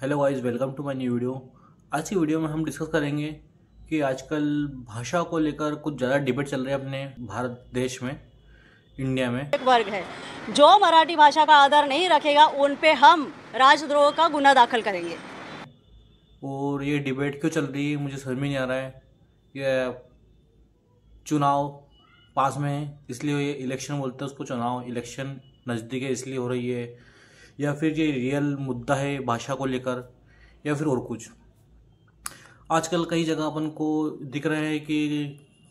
Hello guys, welcome to my new video. आज की video में हम डिस्कस करेंगे कि आजकल भाषा को लेकर कुछ ज़्यादा डिबेट चल रहे हैं अपने भारत देश में, इंडिया में। एक वर्ग है जो मराठी भाषा का आदर नहीं रखेगा, उन पे हम राजद्रोह का गुना दाखिल करेंगे। और ये डिबेट क्यों चल रही है मुझे समझ में नहीं आ रहा है। ये चुनाव पास में है इसलिए ये इलेक्शन बोलते हैं उसको, चुनाव इलेक्शन नज़दीक है इसलिए हो रही है, या फिर ये रियल मुद्दा है भाषा को लेकर, या फिर और कुछ। आजकल कई जगह अपन को दिख रहा है कि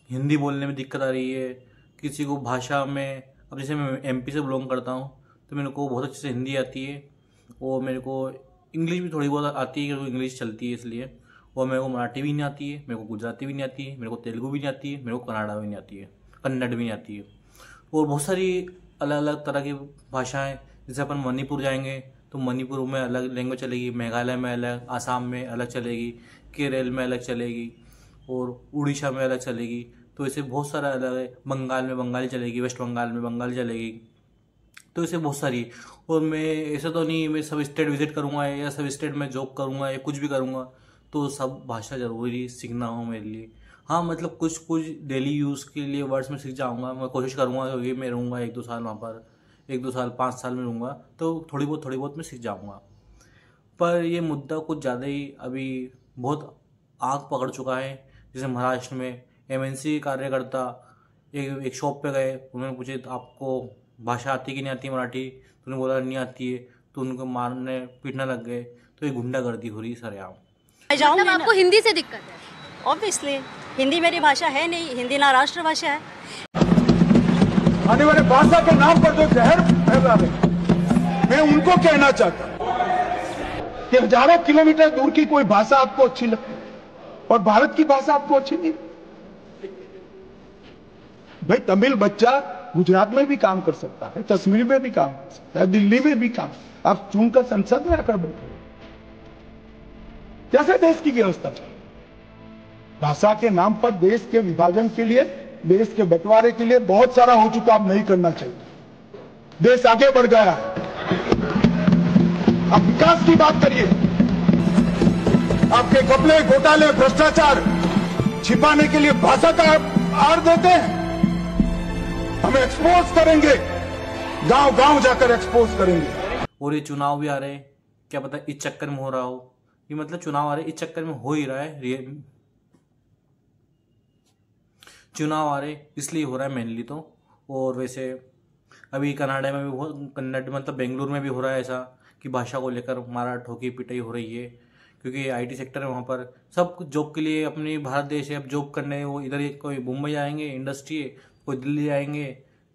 हिंदी बोलने में दिक्कत आ रही है किसी को भाषा में। अब जैसे मैं एमपी से बिलोंग करता हूँ तो मेरे को बहुत अच्छे से हिंदी आती है, और मेरे को इंग्लिश भी थोड़ी बहुत आती है क्योंकि इंग्लिश चलती है इसलिए। और मेरे को मराठी भी नहीं आती है, मेरे को गुजराती भी नहीं आती है, मेरे को तेलुगु भी नहीं आती है, मेरे को कन्नड़ा भी नहीं आती है, कन्नड़ भी नहीं आती है, और बहुत सारी अलग अलग तरह की भाषाएँ। जैसे अपन मणिपुर जाएंगे तो मणिपुर में अलग लैंग्वेज चलेगी, मेघालय में अलग, आसाम में अलग चलेगी, केरल में अलग चलेगी, और उड़ीसा में अलग चलेगी। तो ऐसे बहुत सारा अलग है। बंगाल में बंगाली चलेगी, वेस्ट बंगाल में बंगाली चलेगी। तो ऐसे बहुत सारी। और मैं ऐसा तो नहीं मैं सब स्टेट विजिट करूँगा या सब स्टेट में जॉब करूँगा या कुछ भी करूँगा तो सब भाषा ज़रूरी सीखना हो मेरे लिए। हाँ, मतलब कुछ कुछ डेली यूज़ के लिए वर्ड्स में सीख जाऊँगा, मैं कोशिश करूँगा क्योंकि मैं रहूँगा 1-2 साल वहाँ पर, 1-2 साल 5 साल में रहूँगा तो थोड़ी बहुत मैं सीख जाऊँगा। पर ये मुद्दा कुछ ज़्यादा ही अभी बहुत आग पकड़ चुका है। जैसे महाराष्ट्र में एमएनसी कार्यकर्ता एक शॉप पे गए, उन्होंने पूछे तो आपको भाषा आती कि नहीं आती मराठी, तो उन्होंने बोला नहीं आती है, तो उनको मारने पीटने लग गए। तो ये गुंडागर्दी हो रही है सरेआम। मतलब आपको हिंदी से दिक्कत है? ऑब्वियसली हिंदी मेरी भाषा है नहीं, हिंदी ना राष्ट्रभाषा है। आने वाले भाषा के नाम पर जो जहर फैला है, मैं उनको कहना चाहता हूं कि हजारों किलोमीटर दूर की कोई भाषा आपको अच्छी लगती और भारत की भाषा आपको अच्छी नहीं। भाई तमिल बच्चा गुजरात में भी काम कर सकता है, कश्मीर में भी काम कर सकता है, दिल्ली में भी काम। आप चुनकर संसद में आकर बैठे, कैसे देश की व्यवस्था चले? भाषा के नाम पर देश के विभाजन के लिए, देश के बंटवारे के लिए बहुत सारा हो चुका, अब नहीं करना चाहिए। देश आगे बढ़ गया है, आप विकास की बात करिए। आपके घपले, घोटाले, भ्रष्टाचार छिपाने के लिए भाषा का आड़ देते हैं। हम एक्सपोज करेंगे, गांव गांव जाकर एक्सपोज करेंगे। और ये चुनाव भी आ रहे हैं, क्या पता इस चक्कर में हो रहा हो। ये मतलब चुनाव आ रहे इस चक्कर में हो ही रहा है, चुनाव आ रहे इसलिए हो रहा है मेनली तो। और वैसे अभी कनाडा में भी कन्नड़ मतलब बेंगलुरु में भी हो रहा है ऐसा कि भाषा को लेकर मारा ठोकी पिटाई हो रही है, क्योंकि आईटी सेक्टर है वहाँ पर। सब जॉब के लिए अपनी भारत देश है, अब जॉब करने वो इधर ही, कोई मुंबई जाएंगे इंडस्ट्री है, कोई दिल्ली जाएंगे,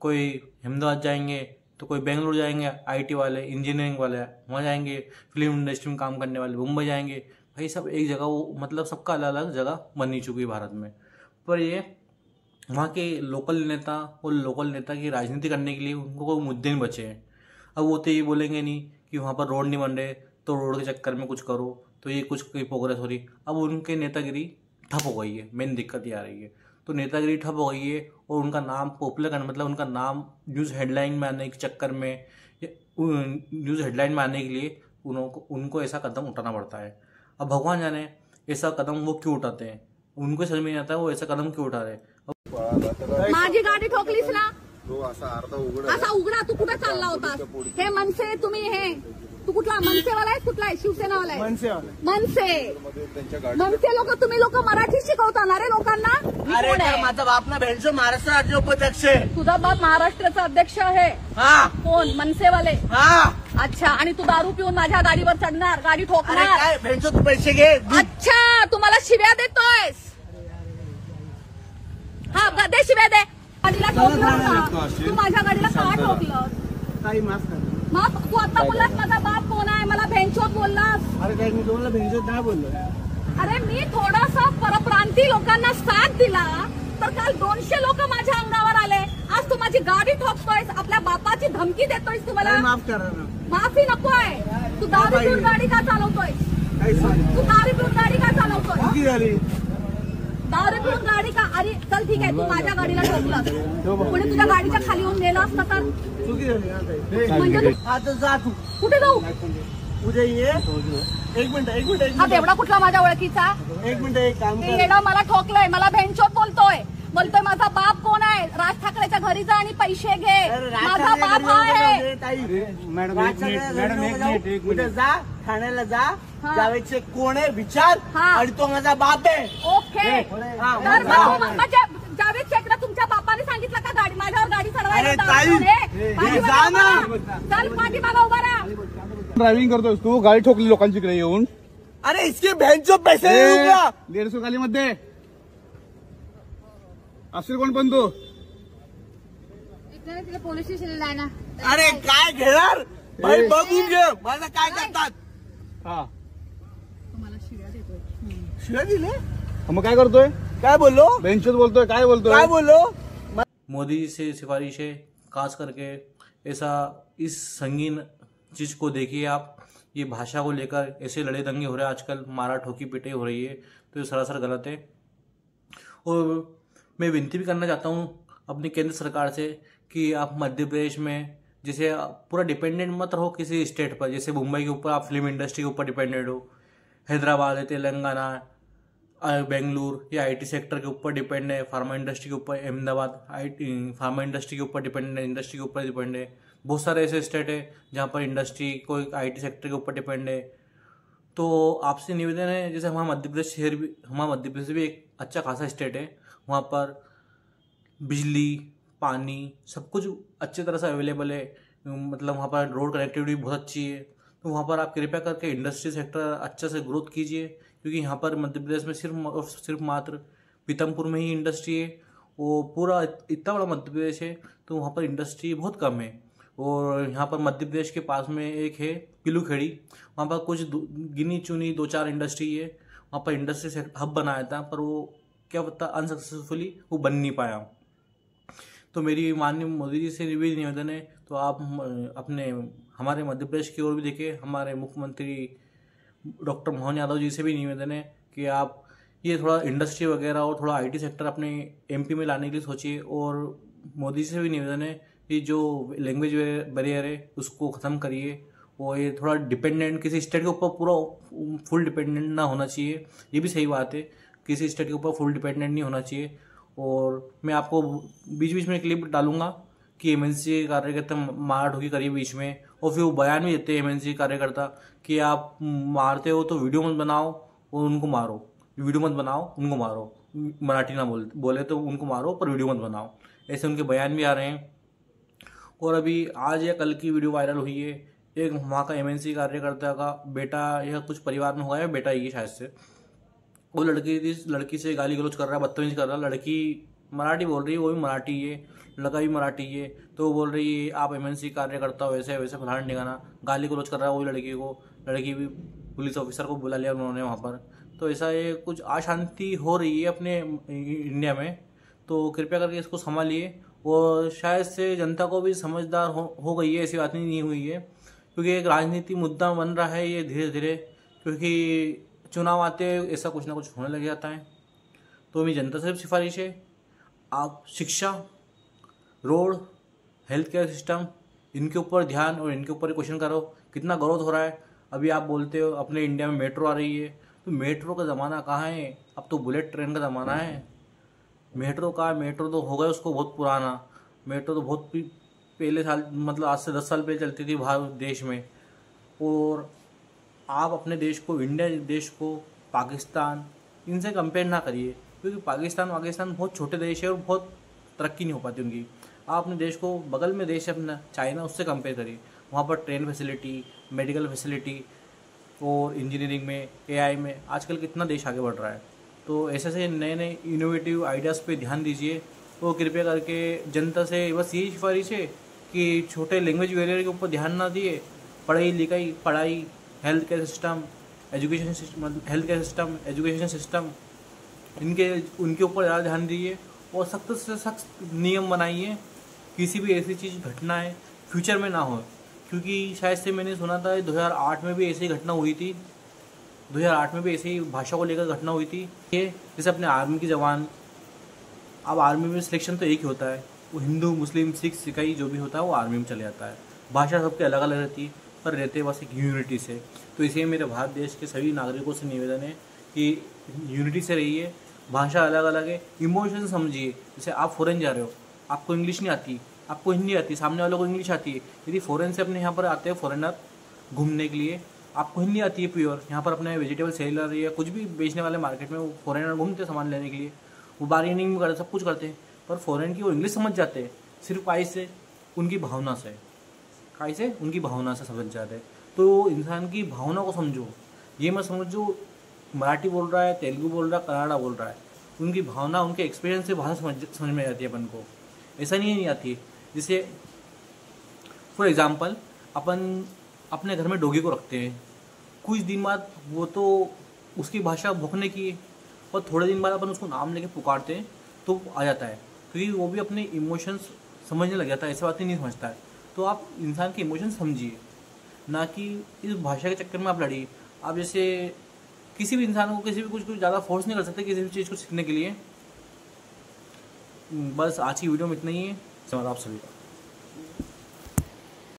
कोई अहमदाबाद जाएंगे, तो कोई बेंगलुरु जाएंगे आईटी वाले, इंजीनियरिंग वाले वहाँ जाएंगे, फिल्म इंडस्ट्री में काम करने वाले मुंबई जाएंगे। भाई सब एक जगह, वो मतलब सबका अलग अलग जगह बनी चुकी है भारत में। पर ये वहाँ के लोकल नेता और लोकल नेता की राजनीति करने के लिए उनको कोई मुद्दे नहीं बचे हैं। अब वो तो ये बोलेंगे नहीं कि वहाँ पर रोड नहीं बन रहे तो रोड के चक्कर में कुछ करो, तो ये कुछ कोई प्रोग्रेस हो रही। अब उनके नेतागिरी ठप हो गई है, मेन दिक्कत ये आ रही है। तो नेतागिरी ठप हो गई है और उनका नाम पॉपुलर करना, मतलब उनका नाम न्यूज़ हेडलाइन में आने के चक्कर में, न्यूज़ हेडलाइन में आने के लिए उनको ऐसा कदम उठाना पड़ता है। अब भगवान जाने ऐसा कदम वो क्यों उठाते हैं, उनको समझ में नहीं आता वो ऐसा कदम क्यों उठा रहे। माझी गाडी ठोकलीस ना, असा उघडा. तू कुठे चालला होतास? हे मनसे तुम्ही, हे तू कुठला मनसेवाला आहे, कुठला आहे शिवसेनावाला आहे? मनसे लोक, तुम्ही लोक मराठी शिकवता ना रे लोकांना? अरे माझा बाप ना भेंडचं महाराष्ट्र राज्य उपाध्यक्ष आहे. तुझा बाप महाराष्ट्राचा अध्यक्ष आहे? हा. कोण? मनसेवाले? हा. अच्छा, आणि तू दारू पिऊन माझ्या गाडीवर चढणार, गाडी ठोकणार? काय भेंडचं तू पैसे घे. अच्छा, तू मला शिव्या देतोयस? हा, दे शिव्या दे. गाडीला ठोकलं, तू माझ्या गाडीला का ठोकलं? काही माफ कर. मग तू आता बोललास माझा बाप कोण आहे, मला भेंचोत बोललास. अरे काय मी तुम्हाला भेंडचं नाही बोललो. अरे मी थोडासा परप्रांती लोकांना साथ दिला तर काल 200 लोक माझ्या अंगावर आले. आज तू माझी गाडी ठोकतोयस, आपल्या बापाची धमकी देतोयस. तुम्हाला माफ करा ना. माफी नकोय. तू दारू पिऊन गाडी का चालवतोय? तू दारू पिऊन गाडी का चालवतोय? दारू पिऊन गाडी का? अरे चल ठीक आहे, तू माझ्या गाडीला ठोकलास, कोणी तुझ्या गाडीच्या खाली येऊन नेलं असतं तर? म्हणजे आता जा तू. कुठे जाऊ? उद्या ये एक मिनिट हा बेवडा कुठला माझ्या ओळखीचा? एक मिनिट एक काम कर. येणं मला ठोकलंय, मला भेंचोद बोलतोय माझा बाप कोण आहे? राज ठाकरेच्या घरी जा आणि पैसे घे. माझा बाप हा आहे. मॅडम एक मिनिट जा, ठाण्याला जा, जावेद शेख कोण आहे विचार, आणि तो माझा बाप आहे. ओके. तर मग जावेद शेखला तुमच्या बापाने सांगितलं का गाडी माझ्यावर गाडी चढवायला? चल पाठीमागं उभा राहा. ड्रायव्हिंग करतोय तू, गाडी ठोकली लोकांची इकडे येऊन. अरे इसके बहनचो पैसे 150 खाली मध्ये असेल कोण पण तू. तिला पोलीस स्टेशनला आहे ना. अरे काय घेणार भाई, बघून घे माझं काय करतात. हा तुम्हाला शिव्या देतोय. शिव्या दिले? मग काय करतोय? काय बोललो? बेंचच बोलतोय, काय बोलतोय? काय बोललो? मोदी जी से सिफारिश है, खास करके ऐसा इस संगीन चीज़ को देखिए आप, ये भाषा को लेकर ऐसे लड़े दंगे हो रहे हैं आजकल, मारा ठोकी पिटाई हो रही है, तो ये सरासर गलत है। और मैं विनती भी करना चाहता हूँ अपनी केंद्र सरकार से कि आप मध्य प्रदेश में जैसे पूरा डिपेंडेंट मत रहो किसी स्टेट पर, जैसे मुंबई के ऊपर आप फिल्म इंडस्ट्री के ऊपर डिपेंडेंट हो, हैदराबाद है, तेलंगाना, बेंगलुरु या आईटी सेक्टर के ऊपर डिपेंड है, फार्मा इंडस्ट्री के ऊपर अहमदाबाद फार्मा इंडस्ट्री के ऊपर डिपेंड है, इंडस्ट्री के ऊपर डिपेंड है। बहुत सारे ऐसे स्टेट है जहाँ पर इंडस्ट्री कोई आईटी सेक्टर के ऊपर डिपेंड है। तो आपसे निवेदन है, जैसे हमारा मध्य प्रदेश भी एक अच्छा खासा स्टेट है, वहाँ पर बिजली पानी सब कुछ अच्छी तरह से अवेलेबल है, मतलब वहाँ पर रोड कनेक्टिविटी बहुत अच्छी है। तो वहाँ पर आप कृपया करके इंडस्ट्री सेक्टर अच्छे से ग्रोथ कीजिए, क्योंकि यहाँ पर मध्य प्रदेश में सिर्फ मात्र पीतमपुर में ही इंडस्ट्री है। वो पूरा इतना बड़ा मध्य प्रदेश है तो वहाँ पर इंडस्ट्री बहुत कम है। और यहाँ पर मध्य प्रदेश के पास में एक है पिलूखेड़ी, वहाँ पर कुछ गिनी चुनी 2-4 इंडस्ट्री है, वहाँ पर इंडस्ट्री हब बनाया था, पर वो क्या पता अनसक्सेसफुली वो बन नहीं पाया। तो मेरी माननीय मोदी जी से भी निवेदन है, तो आप अपने हमारे मध्य प्रदेश की ओर भी देखें। हमारे मुख्यमंत्री डॉक्टर मोहन यादव जी से भी निवेदन है कि आप ये थोड़ा इंडस्ट्री वगैरह और थोड़ा आईटी सेक्टर अपने एमपी में लाने के लिए सोचिए। और मोदी जी से भी निवेदन है कि जो लैंग्वेज बैरियर है उसको ख़त्म करिए, और ये थोड़ा डिपेंडेंट किसी स्टेट के ऊपर पूरा फुल डिपेंडेंट ना होना चाहिए। ये भी सही बात है, किसी स्टेट के ऊपर फुल डिपेंडेंट नहीं होना चाहिए। और मैं आपको बीच बीच में क्लिप डालूंगा कि एमएनसी कार्यकर्ता मार ढोकी करिए बीच में, और फिर वो बयान भी देते हैं एमएनसी कार्यकर्ता कि आप मारते हो तो वीडियो मत बनाओ और उनको मारो, वीडियो मत बनाओ उनको मारो, मराठी ना बोले तो उनको मारो पर वीडियो मत बनाओ, ऐसे उनके बयान भी आ रहे हैं। और अभी आज या कल की वीडियो वायरल हुई है, एक वहाँ का एमएनसी कार्यकर्ता का बेटा या कुछ परिवार में हुआ है, बेटा ये शायद से, वो लड़की से गाली गलौज कर रहा है, बदतमीजी कर रहा है। लड़की मराठी बोल रही है, वो भी मराठी है, लड़का भी मराठी है, तो वो बोल रही है आप एमएनसी कार्यकर्ता हो, वैसे वैसे फलाना ठिकाना, गाली गलौज कर रहा है वही लड़की को। लड़की भी पुलिस ऑफिसर को बुला लिया उन्होंने वहाँ पर। तो ऐसा ये कुछ अशांति हो रही है अपने इंडिया में, तो कृपया करके इसको संभालिए। और शायद से जनता को भी समझदार हो गई है, ऐसी बात नहीं हुई है, क्योंकि एक राजनीति मुद्दा बन रहा है ये धीरे धीरे, क्योंकि चुनाव आते ऐसा कुछ ना कुछ होने लग जाता है। तो मेरी जनता से सिफारिश है, आप शिक्षा, रोड, हेल्थ केयर सिस्टम, इनके ऊपर ध्यान और इनके ऊपर क्वेश्चन करो कितना ग्रोथ हो रहा है। अभी आप बोलते हो अपने इंडिया में मेट्रो आ रही है, तो मेट्रो का ज़माना कहाँ है, अब तो बुलेट ट्रेन का ज़माना है। मेट्रो तो हो गया उसको बहुत पुराना, मेट्रो तो बहुत पहले साल, मतलब आज से 10 साल पहले चलती थी भारत देश में। और आप अपने देश को, इंडिया देश को पाकिस्तान इनसे कंपेयर ना करिए, क्योंकि पाकिस्तान बहुत छोटे देश है और बहुत तरक्की नहीं हो पाती उनकी। आप अपने देश को, बगल में देश है अपना चाइना, उससे कंपेयर करिए। वहाँ पर ट्रेन फैसिलिटी, मेडिकल फैसिलिटी और इंजीनियरिंग में, एआई में आजकल कितना देश आगे बढ़ रहा है। तो ऐसे नए नए इनोवेटिव आइडियाज़ पे ध्यान दीजिए। तो कृपया करके जनता से बस यही सिफारिश है कि छोटे लैंग्वेज बैरियर के ऊपर ध्यान ना दिए, पढ़ाई, health care system, education system उनके ऊपर ज़्यादा ध्यान दीजिए। और सख्त से सख्त नियम बनाइए, किसी भी ऐसी चीज़ घटना है फ्यूचर में ना हो। क्योंकि शायद से मैंने सुना था 2008 में भी ऐसी घटना हुई थी, 2008 में भी ऐसी ही भाषा को लेकर घटना हुई थी। ये जैसे अपने आर्मी के जवान, अब आर्मी में सिलेक्शन तो एक ही होता है, वो हिंदू, मुस्लिम, सिख, ईसाई जो भी होता है वो आर्मी में चले जाता है। भाषा सबकी अलग अलग रहती है, पर रहते हैं बस एक यूनिटी से। तो इसलिए मेरे भारत देश के सभी नागरिकों से निवेदन है कि यूनिटी से रहिए। भाषा अलग अलग है, इमोशन समझिए। जैसे आप फॉरेन जा रहे हो, आपको इंग्लिश नहीं आती, आपको हिंदी आती, सामने वालों को इंग्लिश आती है। यदि फॉरेन से अपने यहाँ पर आते हैं फॉरेनर घूमने के लिए, आपको हिंदी आती है प्योर, यहाँ पर अपने वेजिटेबल सेलर या कुछ भी बेचने वाले मार्केट में वो फॉरेनर घूमते सामान लेने के लिए, वो बार्गेनिंग करते, सब कुछ करते हैं, पर फॉरेन की वो इंग्लिश समझ जाते हैं सिर्फ काई से, उनकी भावना से, काई से उनकी भावना से समझ जाते हैं। तो इंसान की भावना को समझो, ये मत समझो मराठी बोल रहा है, तेलुगु बोल रहा है, कन्नड़ा बोल रहा है, उनकी भावना, उनके एक्सपीरियंस से भाषा समझ में आती है अपन को, ऐसा नहीं आती। जैसे फॉर एग्जाम्पल अपन अपने घर में डॉगी को रखते हैं, कुछ दिन बाद वो तो उसकी भाषा भौंकने की है, और थोड़े दिन बाद अपन उसको नाम लेके पुकारते हैं तो आ जाता है, क्योंकि वो भी अपने इमोशंस समझने लग जाता है, ऐसी बातें नहीं समझता है। तो आप इंसान के इमोशंस समझिए, ना कि इस भाषा के चक्कर में आप लड़िए। आप जैसे किसी भी इंसान को किसी भी कुछ ज़्यादा फोर्स नहीं कर सकते किसी भी चीज़ को सीखने के लिए। बस आज की वीडियो में इतना ही है। धन्यवाद आप सभी का।